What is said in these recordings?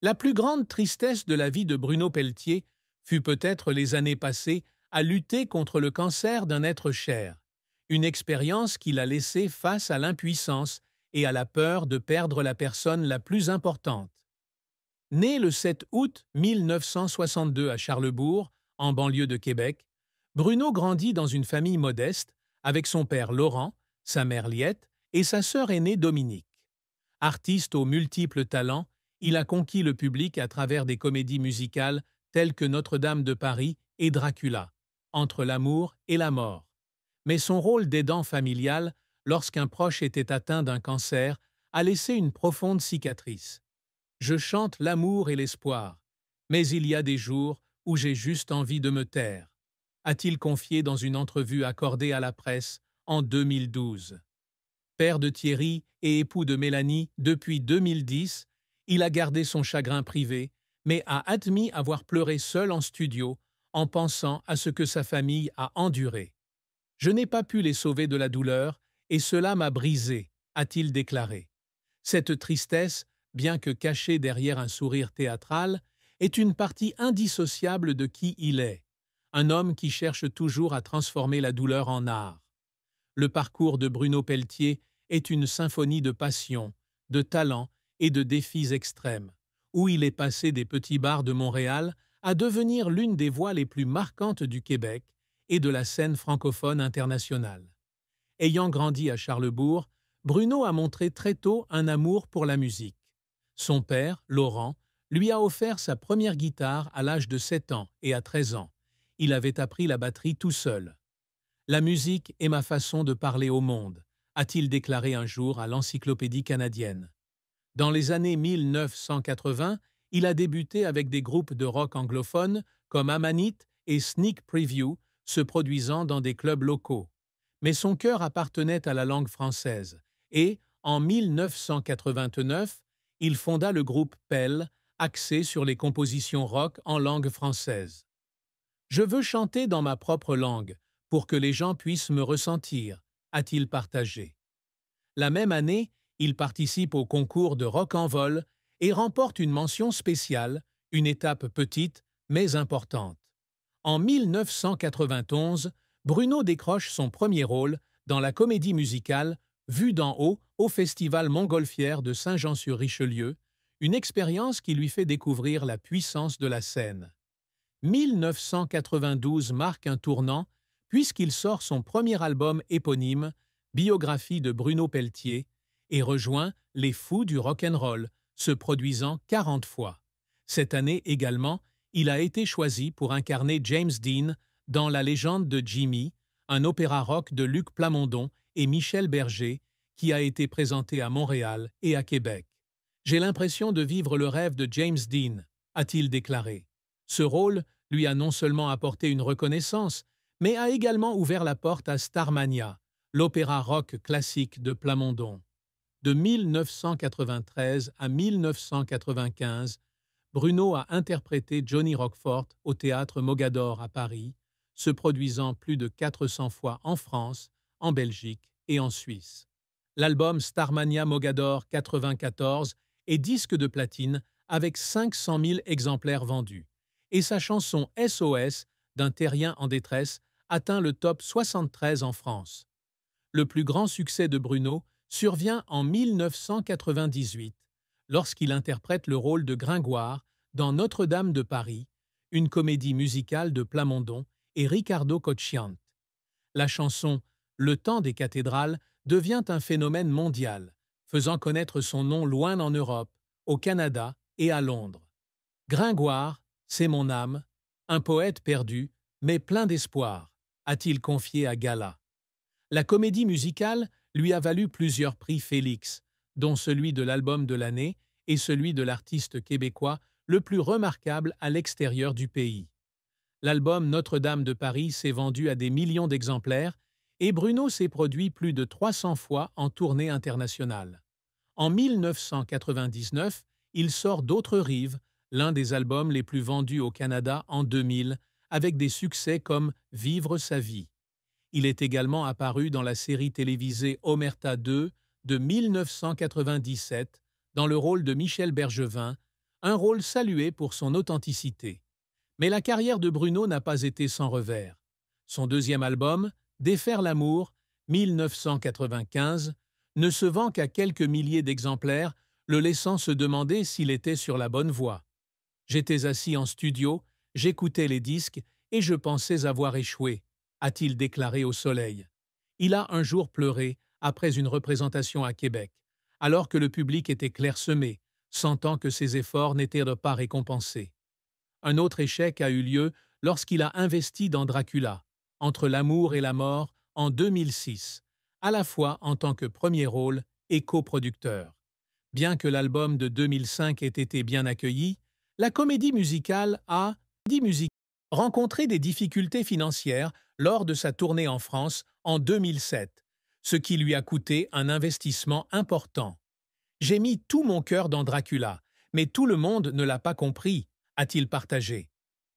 La plus grande tristesse de la vie de Bruno Pelletier fut peut-être les années passées à lutter contre le cancer d'un être cher, une expérience qui l'a laissé face à l'impuissance et à la peur de perdre la personne la plus importante. Né le 7 août 1962 à Charlebourg, en banlieue de Québec, Bruno grandit dans une famille modeste avec son père Laurent, sa mère Liette et sa sœur aînée Dominique. Artiste aux multiples talents, il a conquis le public à travers des comédies musicales telles que Notre-Dame de Paris et Dracula, Entre l'amour et la mort. Mais son rôle d'aidant familial, lorsqu'un proche était atteint d'un cancer, a laissé une profonde cicatrice. Je chante l'amour et l'espoir, mais il y a des jours où j'ai juste envie de me taire, a-t-il confié dans une entrevue accordée à la presse en 2012. Père de Thierry et époux de Mélanie depuis 2010, il a gardé son chagrin privé, mais a admis avoir pleuré seul en studio en pensant à ce que sa famille a enduré. Je n'ai pas pu les sauver de la douleur et cela m'a brisé, a-t-il déclaré. Cette tristesse, bien que cachée derrière un sourire théâtral, est une partie indissociable de qui il est, un homme qui cherche toujours à transformer la douleur en art. Le parcours de Bruno Pelletier est une symphonie de passion, de talent et de défis extrêmes, où il est passé des petits bars de Montréal à devenir l'une des voix les plus marquantes du Québec et de la scène francophone internationale. Ayant grandi à Charlebourg, Bruno a montré très tôt un amour pour la musique. Son père, Laurent, lui a offert sa première guitare à l'âge de 7 ans et à 13 ans. Il avait appris la batterie tout seul. La musique est ma façon de parler au monde, a-t-il déclaré un jour à l'Encyclopédie canadienne. Dans les années 1980, il a débuté avec des groupes de rock anglophones comme Amanite et Sneak Preview, se produisant dans des clubs locaux. Mais son cœur appartenait à la langue française et, en 1989, il fonda le groupe Pell, axé sur les compositions rock en langue française. Je veux chanter dans ma propre langue, pour que les gens puissent me ressentir, a-t-il partagé. La même année, il participe au concours de Rock en vol et remporte une mention spéciale, une étape petite mais importante. En 1991, Bruno décroche son premier rôle dans la comédie musicale Vue d'en haut au Festival Montgolfière de Saint-Jean-sur-Richelieu, une expérience qui lui fait découvrir la puissance de la scène. 1992 marque un tournant puisqu'il sort son premier album éponyme, Biographie de Bruno Pelletier, et rejoint les Fous du rock'n'roll, se produisant 40 fois. Cette année également, il a été choisi pour incarner James Dean dans La légende de Jimmy, un opéra rock de Luc Plamondon et Michel Berger, qui a été présenté à Montréal et à Québec. J'ai l'impression de vivre le rêve de James Dean, a-t-il déclaré. Ce rôle lui a non seulement apporté une reconnaissance, mais a également ouvert la porte à Starmania, l'opéra rock classique de Plamondon. De 1993 à 1995, Bruno a interprété Johnny Roquefort au théâtre Mogador à Paris, se produisant plus de 400 fois en France, en Belgique et en Suisse. L'album Starmania Mogador 94 est disque de platine avec 500 000 exemplaires vendus, et sa chanson SOS d'un terrien en détresse atteint le top 73 en France. Le plus grand succès de Bruno survient en 1998, lorsqu'il interprète le rôle de Gringoire dans Notre-Dame de Paris, une comédie musicale de Plamondon et Ricardo Cocciante. La chanson « Le temps des cathédrales » devient un phénomène mondial, faisant connaître son nom loin en Europe, au Canada et à Londres. Gringoire, c'est mon âme, un poète perdu, mais plein d'espoir, a-t-il confié à Gala. La comédie musicale lui a valu plusieurs prix Félix, dont celui de l'album de l'année et celui de l'artiste québécois le plus remarquable à l'extérieur du pays. L'album Notre-Dame de Paris s'est vendu à des millions d'exemplaires et Bruno s'est produit plus de 300 fois en tournée internationale. En 1999, il sort D'autres rives, l'un des albums les plus vendus au Canada en 2000, avec des succès comme Vivre sa vie. Il est également apparu dans la série télévisée Omerta 2 de 1997 dans le rôle de Michel Bergevin, un rôle salué pour son authenticité. Mais la carrière de Bruno n'a pas été sans revers. Son deuxième album, Défaire l'amour, 1995, ne se vend qu'à quelques milliers d'exemplaires, le laissant se demander s'il était sur la bonne voie. J'étais assis en studio, j'écoutais les disques et je pensais avoir échoué, a-t-il déclaré au Soleil. Il a un jour pleuré après une représentation à Québec, alors que le public était clairsemé, sentant que ses efforts n'étaient pas récompensés. Un autre échec a eu lieu lorsqu'il a investi dans Dracula, Entre l'amour et la mort, en 2006, à la fois en tant que premier rôle et coproducteur. Bien que l'album de 2005 ait été bien accueilli, la comédie musicale a rencontré des difficultés financières lors de sa tournée en France en 2007, ce qui lui a coûté un investissement important. J'ai mis tout mon cœur dans Dracula, mais tout le monde ne l'a pas compris, a-t-il partagé.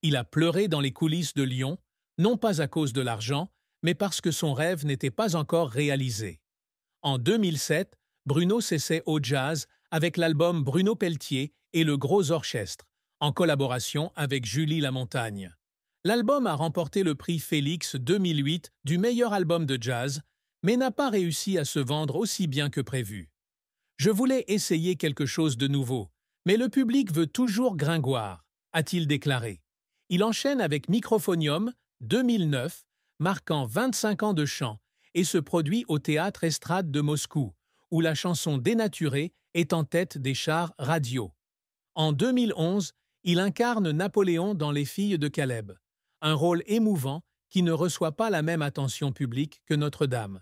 Il a pleuré dans les coulisses de Lyon, non pas à cause de l'argent, mais parce que son rêve n'était pas encore réalisé. En 2007, Bruno s'essaie au jazz avec l'album Bruno Pelletier et le Gros Orchestre, en collaboration avec Julie Lamontagne. L'album a remporté le prix Félix 2008 du meilleur album de jazz, mais n'a pas réussi à se vendre aussi bien que prévu. Je voulais essayer quelque chose de nouveau, mais le public veut toujours Gringoire, a-t-il déclaré. Il enchaîne avec Microphonium, 2009, marquant 25 ans de chant, et se produit au Théâtre Estrade de Moscou, où la chanson Dénaturée est en tête des charts radio. En 2011, il incarne Napoléon dans Les Filles de Caleb, un rôle émouvant qui ne reçoit pas la même attention publique que Notre-Dame.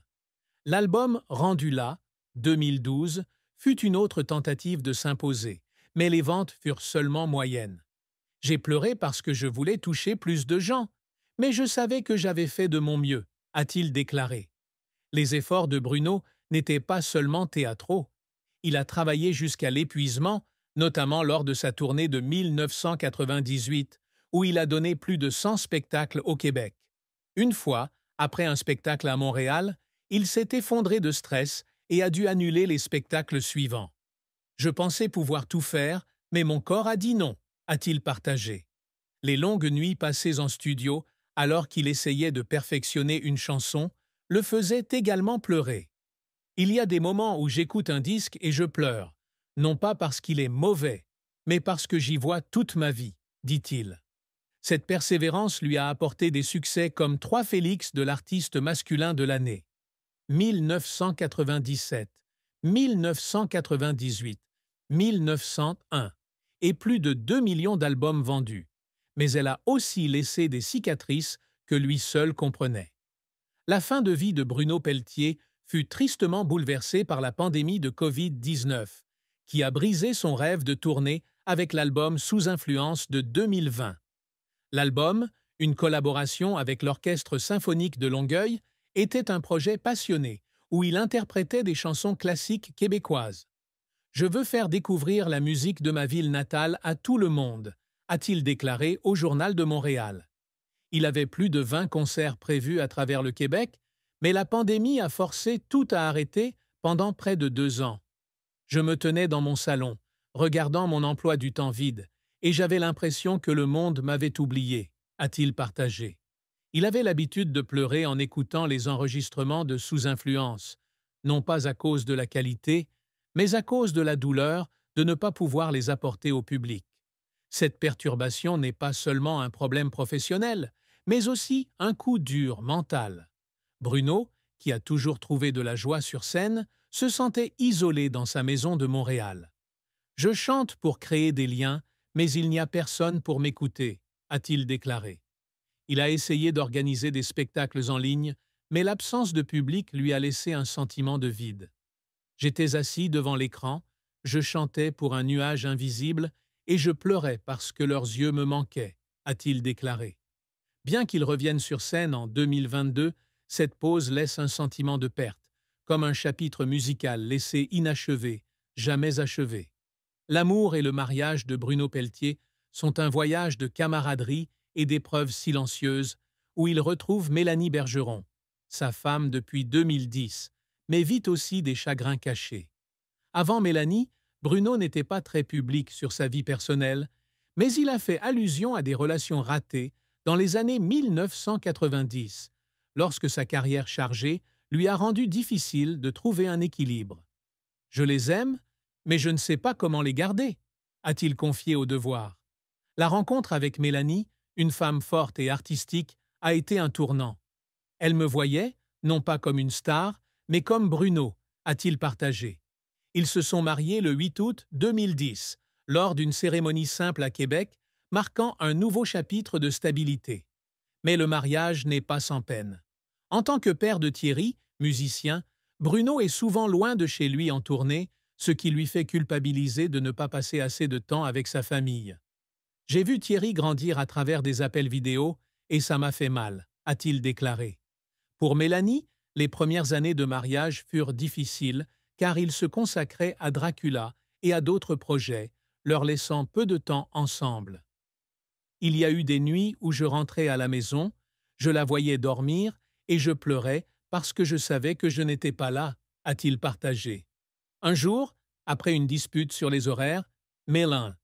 L'album Rendu là, 2012, fut une autre tentative de s'imposer, mais les ventes furent seulement moyennes. J'ai pleuré parce que je voulais toucher plus de gens, mais je savais que j'avais fait de mon mieux, a-t-il déclaré. Les efforts de Bruno n'étaient pas seulement théâtraux. Il a travaillé jusqu'à l'épuisement, notamment lors de sa tournée de 1998, où il a donné plus de 100 spectacles au Québec. Une fois, après un spectacle à Montréal, il s'est effondré de stress et a dû annuler les spectacles suivants. Je pensais pouvoir tout faire, mais mon corps a dit non, a-t-il partagé. Les longues nuits passées en studio, alors qu'il essayait de perfectionner une chanson, le faisaient également pleurer. Il y a des moments où j'écoute un disque et je pleure, non pas parce qu'il est mauvais, mais parce que j'y vois toute ma vie, dit-il. Cette persévérance lui a apporté des succès comme 3 Félix de l'artiste masculin de l'année. 1997, 1998, 1901 et plus de 2 millions d'albums vendus. Mais elle a aussi laissé des cicatrices que lui seul comprenait. La fin de vie de Bruno Pelletier fut tristement bouleversée par la pandémie de Covid-19, qui a brisé son rêve de tourner avec l'album Sous influence de 2020. L'album, une collaboration avec l'Orchestre symphonique de Longueuil, était un projet passionné où il interprétait des chansons classiques québécoises. « Je veux faire découvrir la musique de ma ville natale à tout le monde », a-t-il déclaré au Journal de Montréal. Il avait plus de 20 concerts prévus à travers le Québec, mais la pandémie a forcé tout à arrêter pendant près de 2 ans. Je me tenais dans mon salon, regardant mon emploi du temps vide, et j'avais l'impression que le monde m'avait oublié, a-t-il partagé. Il avait l'habitude de pleurer en écoutant les enregistrements de Sous influence, non pas à cause de la qualité, mais à cause de la douleur de ne pas pouvoir les apporter au public. Cette perturbation n'est pas seulement un problème professionnel, mais aussi un coup dur mental. Bruno, qui a toujours trouvé de la joie sur scène, se sentait isolé dans sa maison de Montréal. « Je chante pour créer des liens, mais il n'y a personne pour m'écouter », a-t-il déclaré. Il a essayé d'organiser des spectacles en ligne, mais l'absence de public lui a laissé un sentiment de vide. « J'étais assis devant l'écran, je chantais pour un nuage invisible et je pleurais parce que leurs yeux me manquaient », a-t-il déclaré. Bien qu'il revienne sur scène en 2022, cette pause laisse un sentiment de perte, comme un chapitre musical laissé inachevé, jamais achevé. L'amour et le mariage de Bruno Pelletier sont un voyage de camaraderie et d'épreuves silencieuses où il retrouve Mélanie Bergeron, sa femme depuis 2010, mais vit aussi des chagrins cachés. Avant Mélanie, Bruno n'était pas très public sur sa vie personnelle, mais il a fait allusion à des relations ratées dans les années 1990, lorsque sa carrière chargée lui a rendu difficile de trouver un équilibre. « Je les aime, mais je ne sais pas comment les garder », a-t-il confié au Devoir. La rencontre avec Mélanie, une femme forte et artistique, a été un tournant. Elle me voyait, non pas comme une star, mais comme Bruno, a-t-il partagé. Ils se sont mariés le 8 août 2010, lors d'une cérémonie simple à Québec, marquant un nouveau chapitre de stabilité. Mais le mariage n'est pas sans peine. En tant que père de Thierry, musicien, Bruno est souvent loin de chez lui en tournée, ce qui lui fait culpabiliser de ne pas passer assez de temps avec sa famille. « J'ai vu Thierry grandir à travers des appels vidéo et ça m'a fait mal », a-t-il déclaré. Pour Mélanie, les premières années de mariage furent difficiles car il se consacrait à Dracula et à d'autres projets, leur laissant peu de temps ensemble. « Il y a eu des nuits où je rentrais à la maison, je la voyais dormir et je pleurais parce que je savais que je n'étais pas là », a-t-il partagé. Un jour, après une dispute sur les horaires, Mélanie